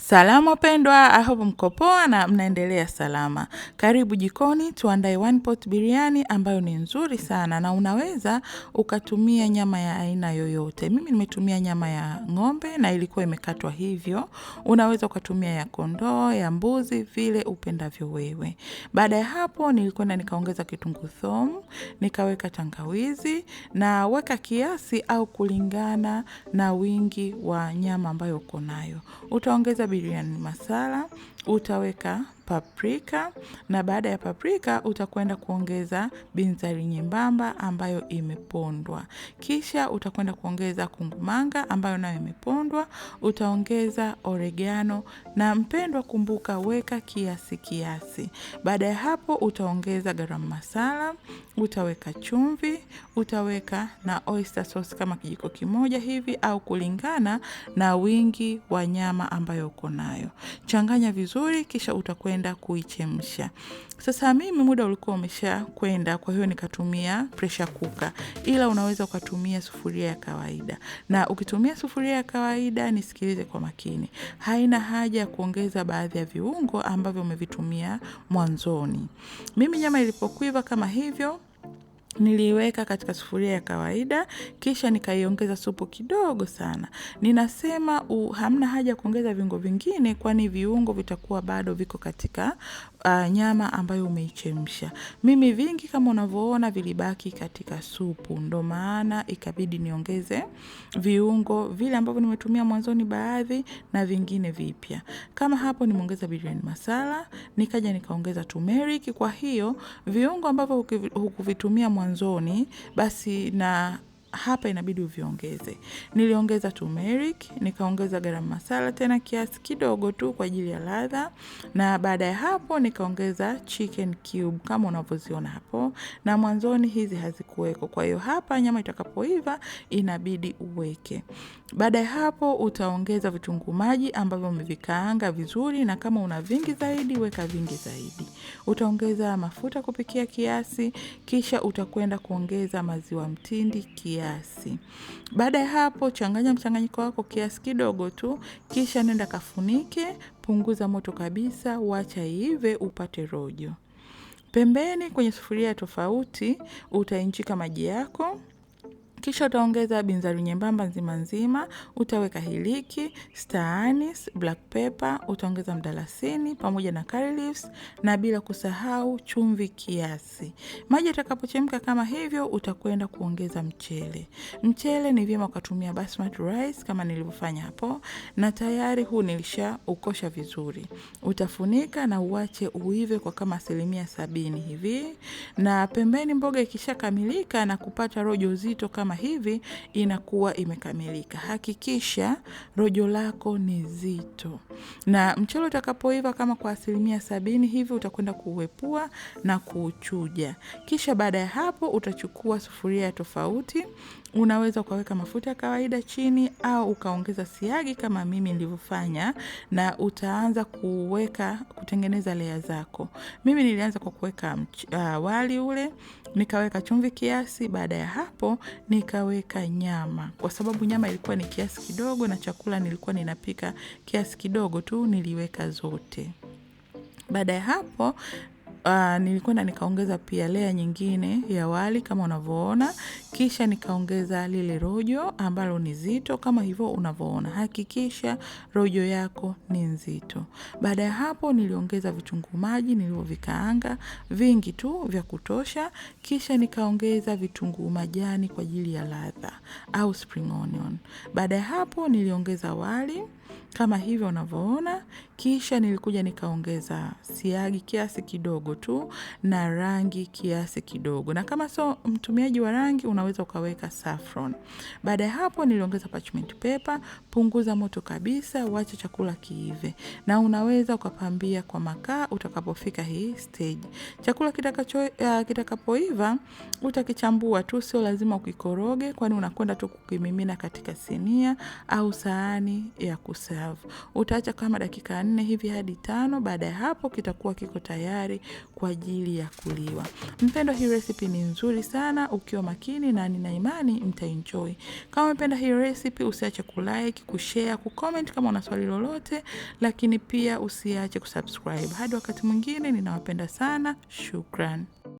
Salama wapendwa, I hope mko poa na mnaendelea salama. Karibu jikoni tuandae one pot biriani ambayo ni nzuri sana na unaweza ukatumia nyama ya aina yoyote. Mimi nimetumia nyama ya ng'ombe na ilikuwa imekatwa hivyo. Unaweza ukatumia ya kondoo, ya mbuzi, vile upendavyo wewe. Baada ya hapo nilikwenda nikaongeza kitunguu thomu, nikaweka tangawizi na weka kiasi au kulingana na wingi wa nyama ambayo uko nayo. Utaongeza biriani masala, utaweka paprika na baada ya paprika utakwenda kuongeza binzari nyembamba ambayo imepondwa. Kisha utakwenda kuongeza kungumanga ambayo nayo imepondwa, utaongeza oregano na mpendwa kumbuka weka kiasi. Baada ya hapo utaongeza garam masala, utaweka chumvi, utaweka na oyster sauce kama kijiko kimoja hivi au kulingana na wingi wa nyama ambayo uko nayo. Changanya vizuri kisha utakwenda kuichemsha. Sasa mimi muda ulikuwa umesha kwenda, kwa hiyo nikatumia pressure cooker. Ila unaweza ukatumia sufuria ya kawaida. Na ukitumia sufuria ya kawaida nisikilize kwa makini. Haina haja ya kuongeza baadhi ya viungo ambavyo umevitumia mwanzoni. Mimi nyama ilipokuiva kama hivyo, niliweka katika sufuria ya kawaida, kisha nikaiongeza supu kidogo sana. Ninasema hamna haja kuongeza viungo vingine kwani viungo vitakuwa bado viko katika nyama ambayo umeichemsha. Mimi vingi kama unavyoona vilibaki katika supu, ndo maana ikabidi niongeze viungo vile ambavyo nimetumia mwanzoni baadhi na vingine vipya. Kama hapo nimeongeza biriani masala, nikaja nikaongeza turmeric, kwa hiyo viungo ambavyo hukuvitumia mwanzoni basi na hapa inabidi uviongeze. Niliongeza turmeric, nikaongeza garam masala tena kiasi kidogo tu kwa ajili ya ladha na baada ya hapo nikaongeza chicken cube kama unavyoziona hapo na mwanzoni hizi hazikuweko. Kwa hiyo hapa nyama itakapoiva inabidi uweke. Baada ya hapo utaongeza vitunguu maji ambavyo umevikaanga vizuri na kama una vingi zaidi weka vingi zaidi. Utaongeza mafuta kupikia kiasi, kisha utakwenda kuongeza maziwa mtindi kiasi. Baada ya hapo changanya mchanganyiko wako kiasi kidogo tu, kisha nenda kafunike, punguza moto kabisa, wacha iive upate rojo. Pembeni kwenye sufuria tofauti utainchika maji yako. Kisha utaongeza binzari nyembamba nzima, utaweka hiliki, star anise, black pepper, utaongeza mdalasini, pamoja na curry leaves, na bila kusahau chumvi kiasi. Maji yatakapochemka kama hivyo, utakwenda kuongeza mchele. Mchele ni vyema ukatumia basmati rice kama nilivyofanya hapo, na tayari huu nilisha ukosha vizuri. Utafunika na uache uive kwa kama 70% hivi, na pembeni mboga ikisha kamilika na kupata rojo zito kama hivi inakuwa imekamilika. Hakikisha rojo lako ni zito. Na mchele utakapoiva kama kwa 70% hivi utakwenda kuuepua na kuuchuja. Kisha baada ya hapo utachukua sufuria tofauti. Unaweza ukaweka mafuta ya kawaida chini au ukaongeza siagi kama mimi nilivyofanya na utaanza kutengeneza layer zako. Mimi nilianza kwa kuweka wali ule, nikaweka chumvi kiasi, baada ya hapo nikaweka nyama. Kwa sababu nyama ilikuwa ni kiasi kidogo na chakula nilikuwa ninapika kiasi kidogo tu, niliweka zote. Baada ya hapo nilikwenda nikaongeza pia layer nyingine ya wali kama unavyoona, kisha nikaongeza lile rojo ambalo ni zito kama hivyo unavyoona. Hakikisha rojo yako ni nzito. Baada ya hapo niliongeza vitunguu maji nilivyovikaanga vingi tu vya kutosha, kisha nikaongeza vitunguu majani kwa ajili ya ladha au spring onion. Baada ya hapo niliongeza wali kama hivyo unavyoona, kisha nilikuja nikaongeza siagi kiasi kidogo tu na rangi kiasi kidogo. Na kama so mtumiaji wa rangi unaweza ukaweka saffron. Baada ya hapo niliongeza parchment paper, punguza moto kabisa, wacha chakula kiive. Na unaweza ukapambia kwa makaa utakapofika hii stage. Chakula kitakapoiva utakichambua tu, sio lazima ukikoroge kwani unakwenda tu kukimimina katika sinia au sahani ya kuserve. Utaacha kama dakika 4 hivi hadi 5. Baada ya hapo kitakuwa kiko tayari kwa ajili ya kuliwa. Mpendwa, hii recipe ni nzuri sana ukiwa makini, na nina imani mtaenjoy. Kama umependa hii recipe, usiache kulike, kushare, kucomment kama una swali lolote, lakini pia usiache kusubscribe. Hadi wakati mwingine, ninawapenda sana. Shukran.